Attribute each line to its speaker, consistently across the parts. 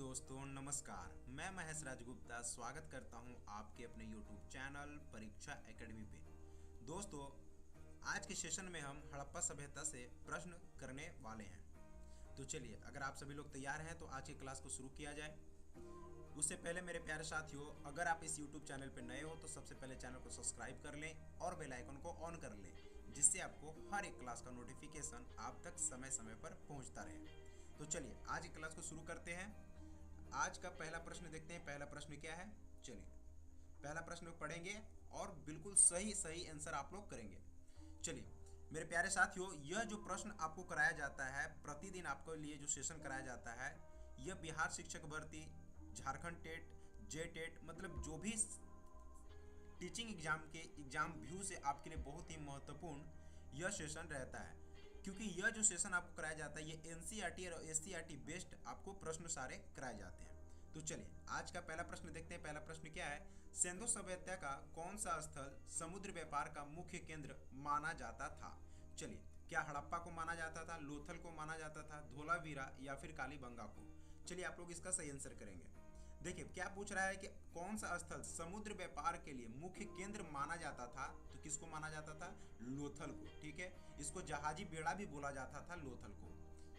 Speaker 1: दोस्तों नमस्कार। मैं महेश राजगुप्ता स्वागत करता हूं आपके अपने YouTube चैनल परीक्षा एकेडमी पे। दोस्तों, आज के सेशन में हम हड़प्पा सभ्यता से प्रश्न करने वाले हैं। तो चलिए, अगर आप सभी लोग तैयार हैं तो आज की क्लास को शुरू किया जाए। उससे पहले मेरे प्यारे साथियों, अगर आप इस YouTube चैनल पर नए हो तो सबसे पहले चैनल को सब्सक्राइब कर लें और बेल आइकन को ऑन कर लें, जिससे आपको हर एक क्लास का नोटिफिकेशन आप तक समय समय पर पहुंचता रहे। तो चलिए, आज की क्लास को शुरू करते हैं। आज का पहला प्रश्न देखते हैं। पहला प्रश्न क्या है, चलिए पहला प्रश्न पढ़ेंगे और बिल्कुल सही सही आंसर आप लोग करेंगे। चलिए मेरे प्यारे साथियों, यह जो प्रश्न आपको कराया जाता है, प्रतिदिन आपके लिए जो सेशन कराया जाता है, यह बिहार शिक्षक भर्ती, झारखंड टेट, जे टेट, मतलब जो भी टीचिंग एग्जाम के एग्जाम व्यू से आपके लिए बहुत ही महत्वपूर्ण यह सेशन रहता है, क्योंकि यह जो सेशन आपको कराया जाता है ये एनसीईआरटी और एससीईआरटी बेस्ड आपको प्रश्न सारे कराए जाते हैं। तो चलिए आज का पहला प्रश्न देखते हैं। पहला प्रश्न क्या है, सिंधु सभ्यता का कौन सा स्थल समुद्र व्यापार का मुख्य केंद्र माना जाता था? चलिए, क्या हड़प्पा को माना जाता था, लोथल को माना जाता था, धोलावीरा या फिर कालीबंगा को? चलिए आप लोग इसका सही आंसर करेंगे। देखिए क्या पूछ रहा है कि कौन सा स्थल समुद्र व्यापार के लिए मुख्य केंद्र माना जाता था, तो किसको माना जाता था? लोथल को। ठीक है, इसको जहाजी बेड़ा भी बोला जाता था, लोथल को।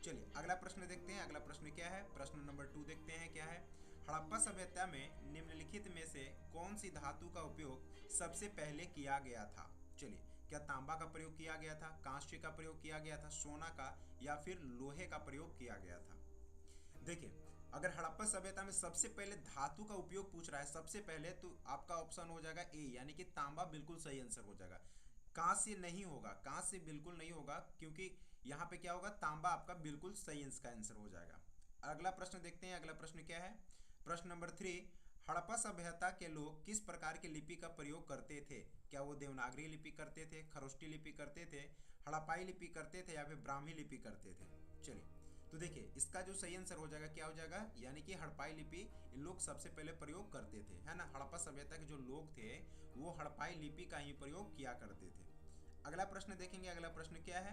Speaker 1: चलिए अगला प्रश्न देखते हैं। अगला प्रश्न क्या है, प्रश्न नंबर 2 देखते हैं क्या है। हड़प्पा सभ्यता में निम्नलिखित में से कौन सी धातु का उपयोग सबसे पहले किया गया था? चलिए, क्या तांबा का प्रयोग किया गया था, कांस्य का प्रयोग किया गया था, सोना का या फिर लोहे का प्रयोग किया गया था? देखिए, अगर हड़प्पा सभ्यता में सबसे पहले धातु का उपयोग पूछ रहा है सबसे पहले, तो आपका ऑप्शन हो जाएगा ए, यानी कि तांबा बिल्कुल सही आंसर हो जाएगा। कांस्य नहीं होगा, कांस्य बिल्कुल नहीं होगा, क्योंकि यहाँ पे क्या होगा, तांबा आपका बिल्कुल सही इसका आंसर हो जाएगा। अगला प्रश्न देखते हैं। अगला प्रश्न क्या है, प्रश्न नंबर 3, हड़प्पा सभ्यता के लोग किस प्रकार की लिपि का प्रयोग करते थे? क्या वो देवनागरी लिपि करते थे, खरोष्टी लिपि करते थे, हड़प्पाई लिपि करते थे या फिर ब्राह्मी लिपि करते थे? चलिए, तो देखिए इसका जो सही आंसर हो जाएगा क्या हो जाएगा, यानी कि हड़प्पाई लिपि इन लोग सबसे पहले प्रयोग करते थे, है ना। हड़प्पा सभ्यता के जो लोग थे वो हड़प्पाई लिपि का ही प्रयोग किया करते थे। अगला प्रश्न देखेंगे। अगला प्रश्न क्या है,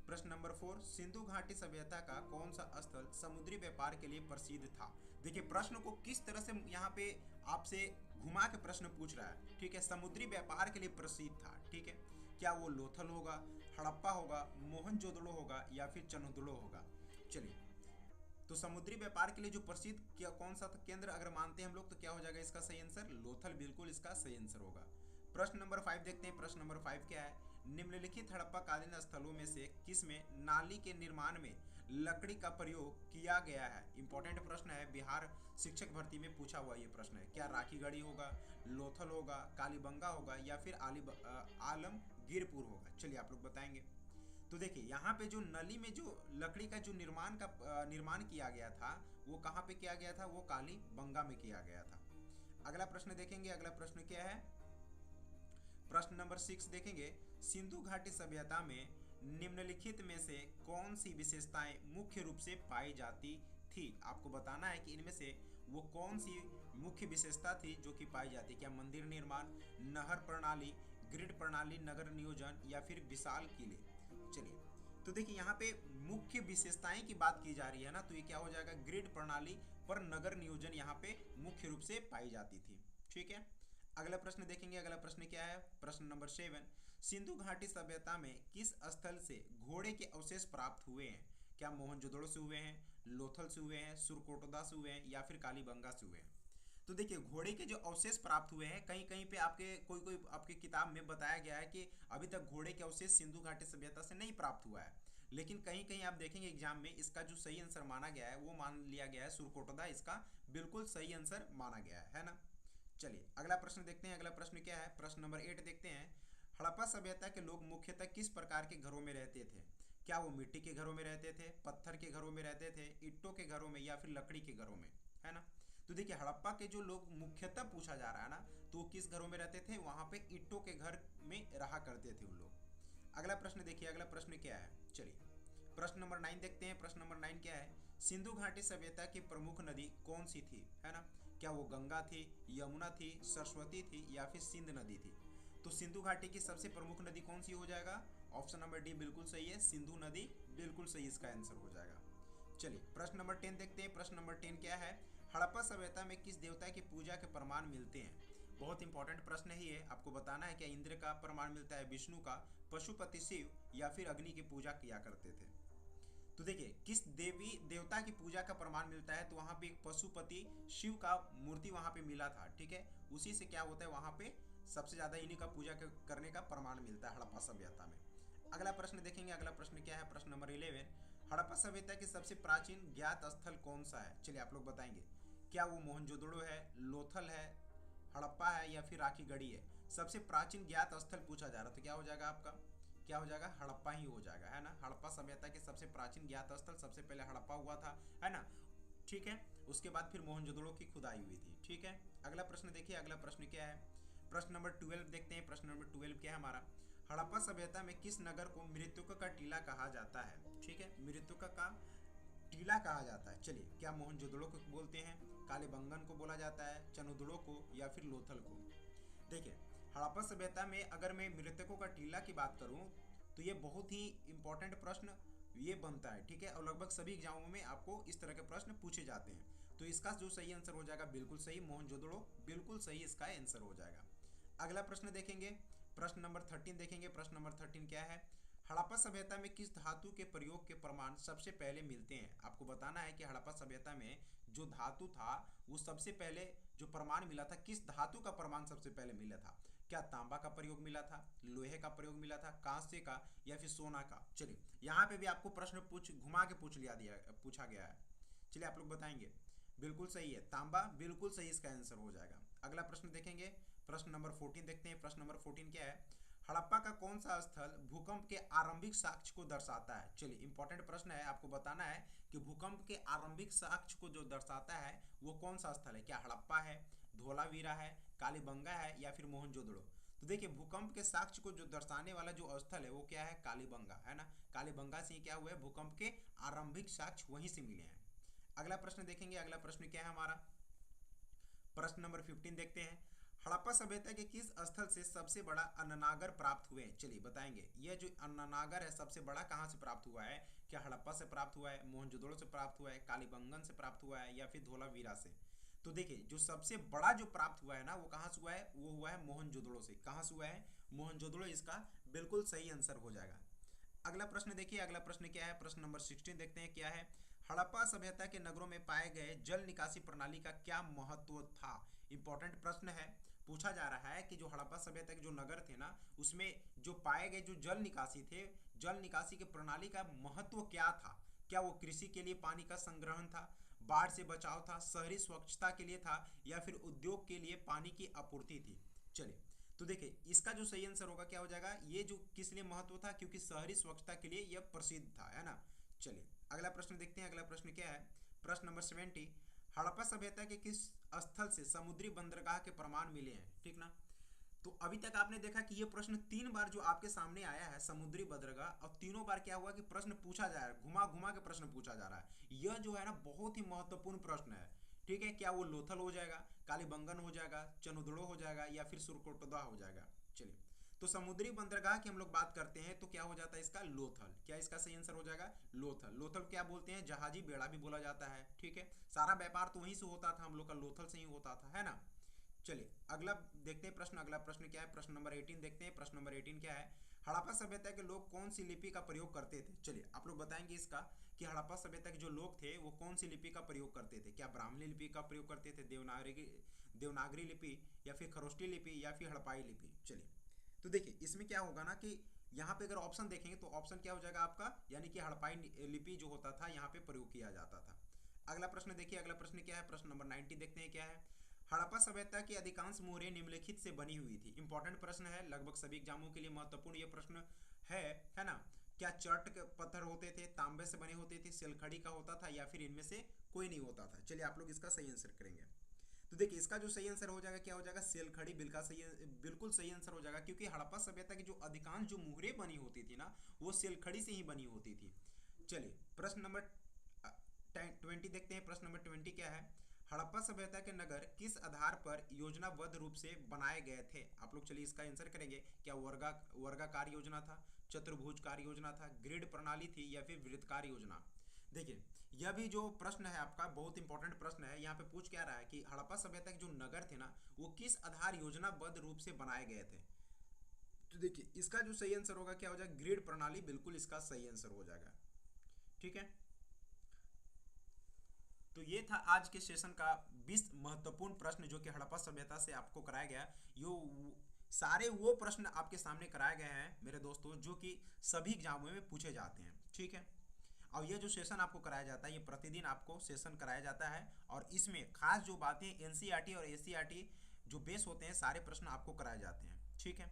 Speaker 1: प्रश्न नंबर 4, सिंधु घाटी सभ्यता का कौन सा स्थल समुद्री व्यापार के लिए प्रसिद्ध था? देखिए प्रश्न को किस तरह से यहाँ पे आपसे घुमा के प्रश्न पूछ रहा है। ठीक है, समुद्री व्यापार के लिए प्रसिद्ध था। ठीक है, क्या वो लोथल होगा, हड़प्पा होगा, मोहनजोदड़ो होगा या फिर चन्हुदड़ो होगा? चलिए, तो समुद्री व्यापार के लिए जो प्रसिद्ध क्या कौन सा केंद्र अगर मानते हैं हम लोग, तो क्या हो जाएगा इसका सही आंसर? लोथल बिल्कुल इसका सही आंसर होगा। प्रश्न नंबर 5 देखते हैं। प्रश्न नंबर 5 क्या है, निम्नलिखित हड़प्पा कालीन स्थलों में से किसमें नाली के निर्माण में लकड़ी का प्रयोग किया गया है? इंपॉर्टेंट प्रश्न है, बिहार शिक्षक भर्ती में पूछा हुआ ये प्रश्न है। क्या राखीगढ़ी होगा, लोथल होगा, कालीबंगा होगा या फिर आलमगीरपुर होगा? चलिए आप लोग बताएंगे। तो देखिए यहाँ पे जो नली में जो लकड़ी का जो निर्माण किया गया था, वो कहाँ पे किया गया था? वो कालीबंगा में किया गया था। अगला प्रश्न देखेंगे। अगला प्रश्न क्या है, प्रश्न नंबर 6 देखेंगे। सिंधु घाटी सभ्यता में निम्नलिखित में से कौन सी विशेषताएं मुख्य रूप से पाई जाती थी? आपको बताना है कि इनमें से वो कौन सी मुख्य विशेषता थी जो कि पाई जाती। क्या मंदिर निर्माण, नहर प्रणाली, ग्रिड प्रणाली, नगर नियोजन या फिर विशाल किले? चलिए, तो देखिए यहाँ पे मुख्य विशेषताएं की बात की जा रही है ना, तो ये क्या हो जाएगा, ग्रिड प्रणाली पर नगर नियोजन यहाँ पे मुख्य रूप से पाई जाती थी। ठीक है, अगला प्रश्न देखेंगे। अगला प्रश्न क्या है, प्रश्न नंबर 7, सिंधु घाटी सभ्यता में किस स्थल से घोड़े के अवशेष प्राप्त हुए हैं? क्या मोहनजोदड़ो से हुए हैं, लोथल से हुए हैं, सुरकोटदा से हुए हैं या फिर कालीबंगा से हुए हैं? तो देखिए घोड़े के जो अवशेष प्राप्त हुए हैं, कहीं कहीं पे आपके कोई कोई आपके किताब में बताया गया है कि अभी तक घोड़े के अवशेष सिंधु घाटी सभ्यता से नहीं प्राप्त हुआ है, लेकिन कहीं कहीं आप देखेंगे एग्जाम में इसका जो सही आंसर माना गया है वो मान लिया गया है सुरकोटदा, इसका बिल्कुल सही आंसर माना गया है ना। चलिए अगला प्रश्न देखते हैं। अगला प्रश्न क्या है, प्रश्न नंबर 8 देखते हैं। हड़प्पा सभ्यता के लोग मुख्यतः किस प्रकार के घरों में रहते थे? क्या वो मिट्टी के घरों में रहते थे, पत्थर के घरों में रहते थे, ईंटों के घरों में या फिर लकड़ी के घरों में, है ना। तो देखिए हड़प्पा के जो लोग मुख्यतः पूछा जा रहा है ना, तो वो किस घरों में रहते थे? वहां पे ईंटों के घर में रहा करते थे उन लोग। अगला प्रश्न देखिए। अगला प्रश्न क्या है, चलिए प्रश्न नंबर 9 देखते हैं। प्रश्न नंबर 9 क्या है, सिंधु घाटी सभ्यता की प्रमुख नदी कौन सी थी, है ना। क्या वो गंगा थी, यमुना थी, सरस्वती थी या फिर सिंध नदी थी? तो सिंधु घाटी की सबसे प्रमुख नदी कौन सी हो जाएगा? ऑप्शन नंबर डी बिल्कुल सही है, सिंधु नदी बिल्कुल सही इसका आंसर हो जाएगा। चलिए प्रश्न नंबर 10 देखते हैं। प्रश्न नंबर 10 क्या है? हड़प्पा सभ्यता में किस देवता की पूजा के प्रमाण मिलते हैं? बहुत इंपॉर्टेंट प्रश्न ही है। आपको बताना है क्या इंद्र का प्रमाण मिलता है, विष्णु का, पशुपति शिव या फिर अग्नि की पूजा किया करते थे। तो देखिए किस देवी देवता की पूजा का प्रमाण मिलता है, तो वहां पे एक पशुपति शिव का मूर्ति वहां पे मिला था। ठीक है, उसी से क्या होता है वहां पे सबसे ज्यादा इन्हीं का पूजा करने का प्रमाण मिलता है हड़प्पा सभ्यता में। अगला प्रश्न देखेंगे। अगला प्रश्न क्या है? प्रश्न नंबर 11, हड़प्पा सभ्यता की सबसे प्राचीन ज्ञात स्थल कौन सा है? चलिए आप लोग बताएंगे। क्या वो मोहनजोदड़ो है, लोथल है, हड़प्पा है या फिर राखी गढ़ी है? सबसे प्राचीन ज्ञात स्थल पूछा जा रहा है तो क्या हो जाएगा आपका? क्या हो जाएगा? हड़प्पा ही हो जाएगा, है ना। हड़प्पा सभ्यता के सबसे प्राचीन ज्ञात स्थल सबसे पहले हड़प्पा हुआ था, है ना। ठीक है, उसके बाद फिर मोहनजोदड़ो की खुदाई हुई थी। ठीक है, अगला प्रश्न देखिए। अगला प्रश्न क्या है? प्रश्न नंबर 12 देखते हैं। प्रश्न नंबर 12 क्या है हमारा? हड़प्पा सभ्यता में किस नगर को मृत्युका का टीला कहा जाता है? ठीक है, मृत्युका का टीला कहा जाता है। चलिए, क्या मोहनजोदड़ो को बोलते हैं, कालीबंगन को बोला जाता है, चनुदड़ो को या फिर लोथल को? देखिए हड़प्पा सभ्यता में अगर मैं मृतकों का टीला की बात करूं तो ये बहुत ही इंपॉर्टेंट प्रश्न ये बनता है। ठीक है, और लगभग सभी एग्जामों में आपको इस तरह के प्रश्न पूछे जाते हैं। तो इसका जो सही आंसर हो जाएगा बिल्कुल सही, मोहनजोदड़ो बिल्कुल सही इसका आंसर हो जाएगा। अगला प्रश्न देखेंगे। प्रश्न नंबर 13 देखेंगे। प्रश्न नंबर 13 क्या है? हड़प्पा सभ्यता में किस धातु के प्रयोग के प्रमाण सबसे पहले मिलते हैं? आपको बताना है कि हड़प्पा सभ्यता में जो धातु था वो सबसे पहले जो प्रमाण मिला था, किस धातु का प्रमाण सबसे पहले मिला था? क्या तांबा का प्रयोग मिला था, लोहे का प्रयोग मिला था, कांस्य का या फिर सोना का? चलिए यहाँ पे भी आपको प्रश्न घुमा के पूछा गया है। चलिए आप लोग बताएंगे। बिल्कुल सही है, तांबा बिल्कुल सही इसका आंसर हो जाएगा। अगला प्रश्न देखेंगे। प्रश्न नंबर 14 देखते हैं। प्रश्न नंबर 14 क्या है? हड़प्पा का कौन सा स्थल भूकंप के आरंभिक साक्ष्य को दर्शाता है? चलिए इंपॉर्टेंट प्रश्न है, आपको बताना है कि भूकंप के आरंभिक साक्ष्य को जो दर्शाता है वो कौन सा स्थल है? क्या हड़प्पा है, धोलावीरा है, कालीबंगा है या फिर मोहनजोदड़ो? तो देखिए भूकंप के साक्ष्य को जो दर्शाने वाला जो स्थल है वो क्या है? कालीबंगा, है ना। कालीबंगा से क्या हुआ है? भूकंप के आरंभिक साक्ष्य वहीं से मिले हैं। अगला प्रश्न देखेंगे। अगला प्रश्न क्या है हमारा? प्रश्न नंबर 15 देखते हैं। हड़प्पा सभ्यता के किस स्थल से सबसे बड़ा अन्ननागर प्राप्त हुए? चलिए बताएंगे। यह जो अन्ननागर है सबसे बड़ा कहाँ से प्राप्त हुआ है? क्या हड़प्पा से प्राप्त हुआ है, मोहनजोदड़ो से प्राप्त हुआ है, कालीबंगन से प्राप्त हुआ है या फिर धोलावीरा से? तो देखिए जो सबसे बड़ा जो प्राप्त हुआ है ना वो कहाँ से हुआ है? वो हुआ है मोहनजोदड़ो से। कहाँ से हुआ है? मोहनजोदड़ो इसका बिल्कुल सही आंसर हो जाएगा। अगला प्रश्न देखिए। अगला प्रश्न क्या है? प्रश्न नंबर 16 देखते हैं क्या है? हड़प्पा सभ्यता के नगरों में पाए गए जल निकासी प्रणाली का क्या महत्व था? इंपॉर्टेंट प्रश्न है, पूछा जा रहा है कि जो हड़प्पा सभ्यता के जो नगर थे ना उसमें जो पाए गए जो जल निकासी थे, जल निकासी के प्रणाली का महत्व क्या था? क्या वो कृषि के लिए पानी का संग्रहण था, बाढ़ से बचाव था, शहरी स्वच्छता के लिए था या फिर उद्योग के लिए पानी की आपूर्ति थी? चलिए तो देखिए इसका जो सही आंसर होगा क्या हो जाएगा? ये जो किस लिए महत्व था? क्योंकि शहरी स्वच्छता के लिए यह प्रसिद्ध था, है ना। चलिए अगला प्रश्न देखते हैं। अगला प्रश्न क्या है? प्रश्न नंबर 70, हड़प्पा सभ्यता के किस स्थल से समुद्री बंदरगाह के प्रमाण मिले हैं? ठीक ना। तो अभी तक आपने देखा कि ये प्रश्न 3 बार जो आपके सामने आया है समुद्री बंदरगाह, और तीनों बार क्या हुआ कि प्रश्न पूछा जा रहा है, घुमा घुमा के प्रश्न पूछा जा रहा है। यह जो है ना बहुत ही महत्वपूर्ण प्रश्न है। ठीक है, क्या वो लोथल हो जाएगा, कालीबंगन हो जाएगा, चनुदड़ो हो जाएगा या फिर सुरकोटदा हो जाएगा? चलिए तो समुद्री बंदरगाह की हम लोग बात करते हैं तो क्या हो जाता है इसका? लोथल। क्या इसका सही आंसर हो जाएगा? लोथल। लोथल क्या बोलते हैं? जहाजी बेड़ा भी बोला जाता है। ठीक है, सारा व्यापार तो वहीं से होता था, हम लोग का लोथल से ही होता था, है ना। चलिए अगला देखते हैं प्रश्न। अगला प्रश्न क्या है? प्रश्न नंबर 18 देखते हैं। प्रश्न नंबर 18 क्या है? हड़प्पा सभ्यता के लोग कौन सी लिपि का प्रयोग करते थे? चलिए आप लोग बताएंगे इसका कि हड़प्पा सभ्यता के जो लोग थे वो कौन सी लिपि का प्रयोग करते थे? क्या ब्राह्मणी लिपि का प्रयोग करते थे, देवनागरी लिपि या फिर खरोष्टी लिपि या फिर हड़प्पाई लिपि? चलिए तो देखिए इसमें क्या होगा ना कि यहाँ पे अगर ऑप्शन देखेंगे तो ऑप्शन क्या हो जाएगा आपका? यानी कि हड़प्पाई लिपि जो होता था यहाँ पे प्रयोग किया जाता था। अगला प्रश्न देखिए। अगला प्रश्न क्या है? प्रश्न नंबर 90 देखते हैं क्या है? हड़प्पा सभ्यता की अधिकांश मोहरें निम्नलिखित से बनी हुई थी। इंपॉर्टेंट प्रश्न है, लगभग सभी एग्जामों के लिए महत्वपूर्ण ये प्रश्न है ना। क्या चट के पत्थर होते थे, तांबे से बने होते थे, सिलखड़ी का होता था या फिर इनमें से कोई नहीं होता था? चलिए आप लोग इसका सही आंसर करेंगे। तो देखिए इसका जो सही आंसर हो जाएगा क्या हो जाएगा? सेलखड़ी बिल्कुल सही आंसर हो जाएगा, क्योंकि हड़प्पा सभ्यता की जो अधिकांश जो मुहरें बनी होती थी ना वो सेलखड़ी से ही बनी होती थी। चलिए प्रश्न नंबर 20 देखते हैं। प्रश्न नंबर 20 क्या है? हड़प्पा सभ्यता के नगर किस आधार पर योजनाबद्ध रूप से बनाए गए थे? आप लोग चलिए इसका आंसर करेंगे। क्या वर्गाकार योजना था, चतुर्भुज कार्य योजना था, ग्रिड प्रणाली थी या फिर वृत्तकार योजना? देखिए यह भी जो प्रश्न है आपका बहुत इंपॉर्टेंट प्रश्न है। यहाँ पे पूछ क्या रहा है कि हड़प्पा सभ्यता के जो नगर थे ना, वो किस आधार योजनाबद्ध रूप से बनाए गए थे। तो देखिए इसका जो सही आंसर होगा क्या हो जाएगा, ग्रिड प्रणाली, बिल्कुल इसका सही आंसर हो जाएगा। ठीक है, तो ये था आज के सेशन का 20 महत्वपूर्ण प्रश्न जो कि हड़प्पा सभ्यता से आपको कराया गया। यो सारे वो प्रश्न आपके सामने कराए गए हैं मेरे दोस्तों जो कि सभी एग्जामों में पूछे जाते हैं। ठीक है, और ये जो सेशन आपको कराया जाता है, ये प्रतिदिन आपको सेशन कराया जाता है और इसमें खास जो बातें एनसीईआरटी और एससीईआरटी जो बेस होते हैं, सारे प्रश्न आपको कराए जाते हैं। ठीक है,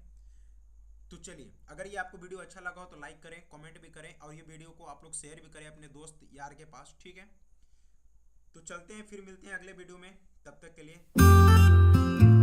Speaker 1: तो चलिए, अगर ये आपको वीडियो अच्छा लगा हो तो लाइक करें, कमेंट भी करें और ये वीडियो को आप लोग शेयर भी करें अपने दोस्त यार के पास। ठीक है, तो चलते हैं, फिर मिलते हैं अगले वीडियो में, तब तक के लिए।